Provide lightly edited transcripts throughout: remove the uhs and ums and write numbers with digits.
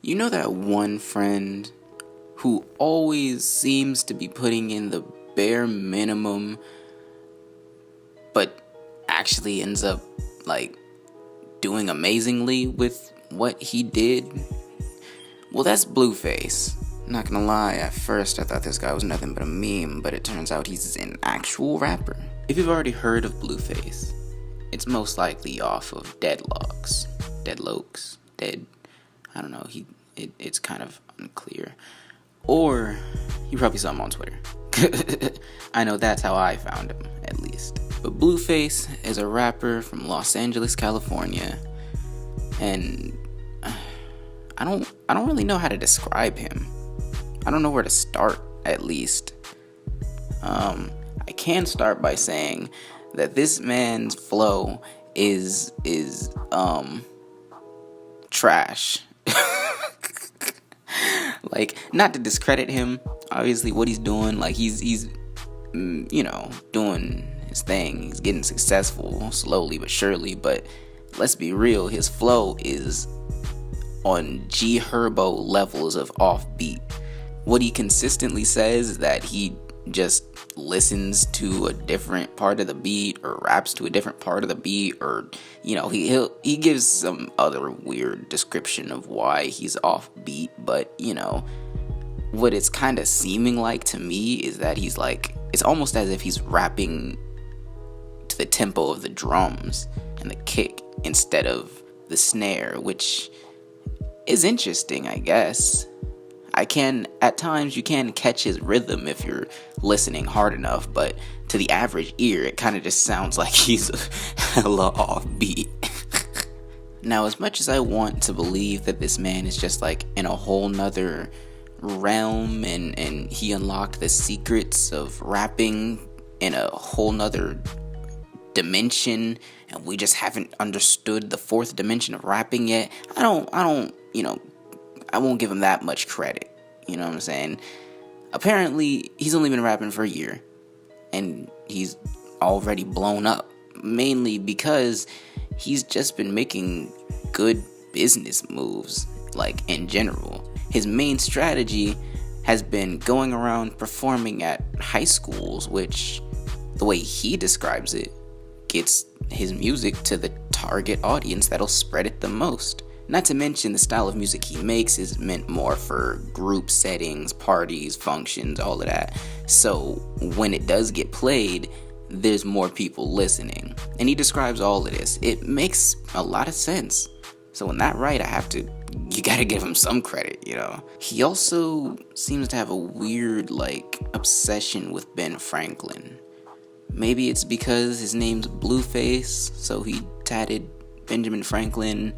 You know that one friend who always seems to be putting in the bare minimum, but actually ends up, doing amazingly with what he did? Well, that's Blueface. Not gonna lie, at first I thought this guy was nothing but a meme, but it turns out he's an actual rapper. If you've already heard of Blueface, it's most likely off of Deadlocks. I don't know, it's kind of unclear. Or you probably saw him on Twitter. I know that's how I found him, at least. But Blueface is a rapper from Los Angeles, California, and I don't really know how to describe him. I don't know where to start, at least. I can start by saying that this man's flow is trash. Not to discredit him, obviously what he's doing, he's doing his thing. He's getting successful slowly but surely, but let's be real, his flow is on G Herbo levels of offbeat. What he consistently says is that he just listens to a different part of the beat or raps to a different part of the beat, or he gives some other weird description of why he's offbeat, but what it's kind of seeming like to me is that he's it's almost as if he's rapping to the tempo of the drums and the kick instead of the snare, which is interesting, I guess. At times you can catch his rhythm if you're listening hard enough, but to the average ear, it kind of just sounds like he's hella offbeat. Now, as much as I want to believe that this man is just in a whole nother realm and he unlocked the secrets of rapping in a whole nother dimension and we just haven't understood the fourth dimension of rapping yet, I won't give him that much credit. You know what I'm saying? Apparently, he's only been rapping for a year, and he's already blown up. Mainly because he's just been making good business moves, in general. His main strategy has been going around performing at high schools, which, the way he describes it, gets his music to the target audience that'll spread it the most. Not to mention the style of music he makes is meant more for group settings, parties, functions, all of that. So when it does get played, there's more people listening. And he describes all of this. It makes a lot of sense. So in that right, you gotta give him some credit, He also seems to have a weird, obsession with Ben Franklin. Maybe it's because his name's Blueface, so he tatted Benjamin Franklin,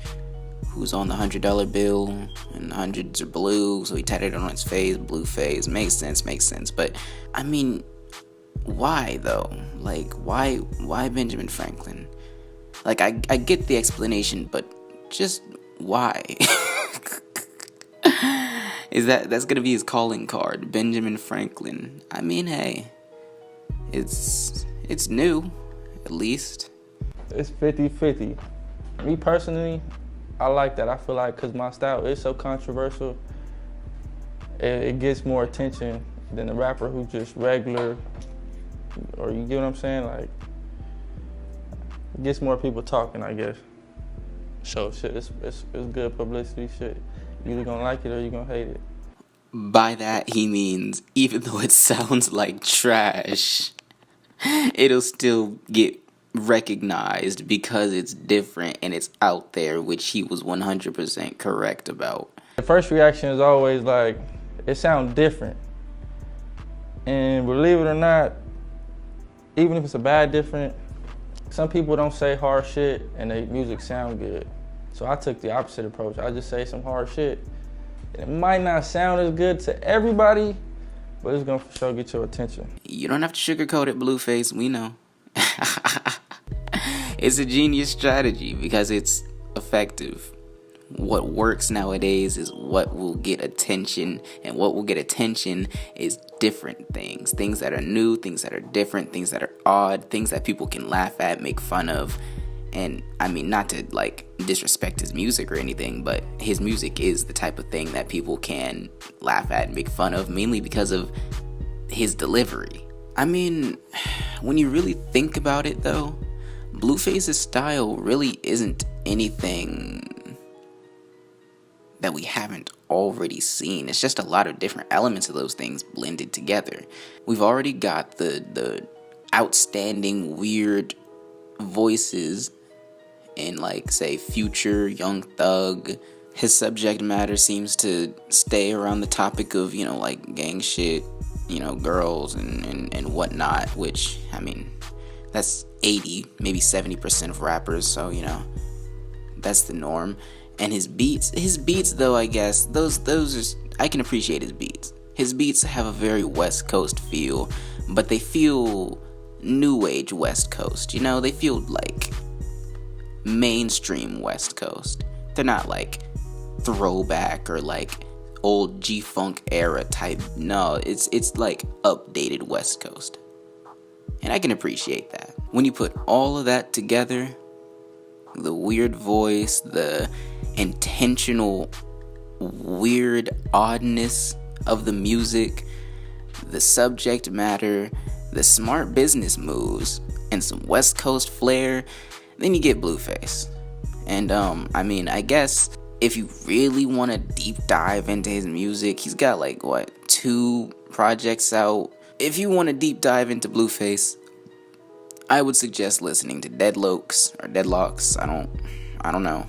who's on the $100 bill, and the hundreds are blue, so he tatted it on his face, Blueface. Makes sense. But, why, though? Why Benjamin Franklin? I get the explanation, but just why? That's gonna be his calling card, Benjamin Franklin. Hey, it's new, at least. It's 50-50. Me personally, I like that. I feel because my style is so controversial, it gets more attention than the rapper who's just regular, or you get what I'm saying? It gets more people talking, I guess. So shit, it's good publicity shit. You either gonna like it or you gonna hate it. By that he means, even though it sounds like trash, it'll still get recognized because it's different and it's out there, which he was 100% correct about. The first reaction is always it sounds different. And believe it or not, even if it's a bad different, some people don't say hard shit and their music sound good. So I took the opposite approach. I just say some hard shit. It might not sound as good to everybody, but it's gonna for sure get your attention. You don't have to sugarcoat it, Blueface, we know. It's a genius strategy because it's effective. What works nowadays is what will get attention, and what will get attention is different things that are new, things that are different, things that are odd, things that people can laugh at, make fun of, And I mean, not to like disrespect his music or anything, but his music is the type of thing that people can laugh at and make fun of, mainly because of his delivery. I mean, when you really think about it though, Blueface's style really isn't anything that we haven't already seen. It's just a lot of different elements of those things blended together. We've already got the outstanding weird voices in, like, say, Future, Young Thug. His subject matter seems to stay around the topic of, you know, like gang shit, you know, girls and whatnot, which, I mean, that's 80, maybe 70% of rappers, so, you know, that's the norm. And his beats though, I guess, those are, I can appreciate his beats. His beats have a very West Coast feel, but they feel new age West Coast, you know, they feel like mainstream West Coast. They're not like throwback or like old G-Funk era type. No, it's like updated West Coast. And I can appreciate that. When you put all of that together, the weird voice, the intentional weird oddness of the music, the subject matter, the smart business moves, and some West Coast flair, then you get Blueface. And I mean, I guess if you really want to deep dive into his music, he's got like 2 projects out. If you want to deep dive into Blueface, I would suggest listening to Deadlocks, I don't know.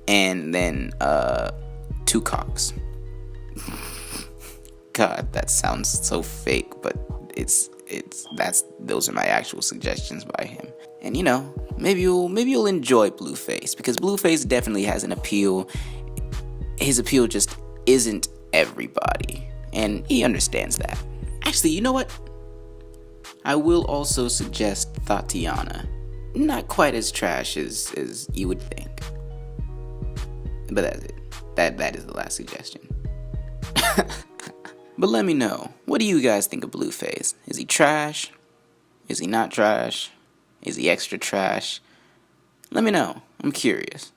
And then Two Cocks. God, that sounds so fake, but those are my actual suggestions by him. And you know, maybe you'll enjoy Blueface, because Blueface definitely has an appeal. His appeal just isn't everybody, and he understands that. Actually, you know what? I will also suggest Tatiana. Not quite as trash as you would think. But that's it. That is the last suggestion. But let me know, what do you guys think of Blueface? Is he trash? Is he not trash? Is he extra trash? Let me know. I'm curious.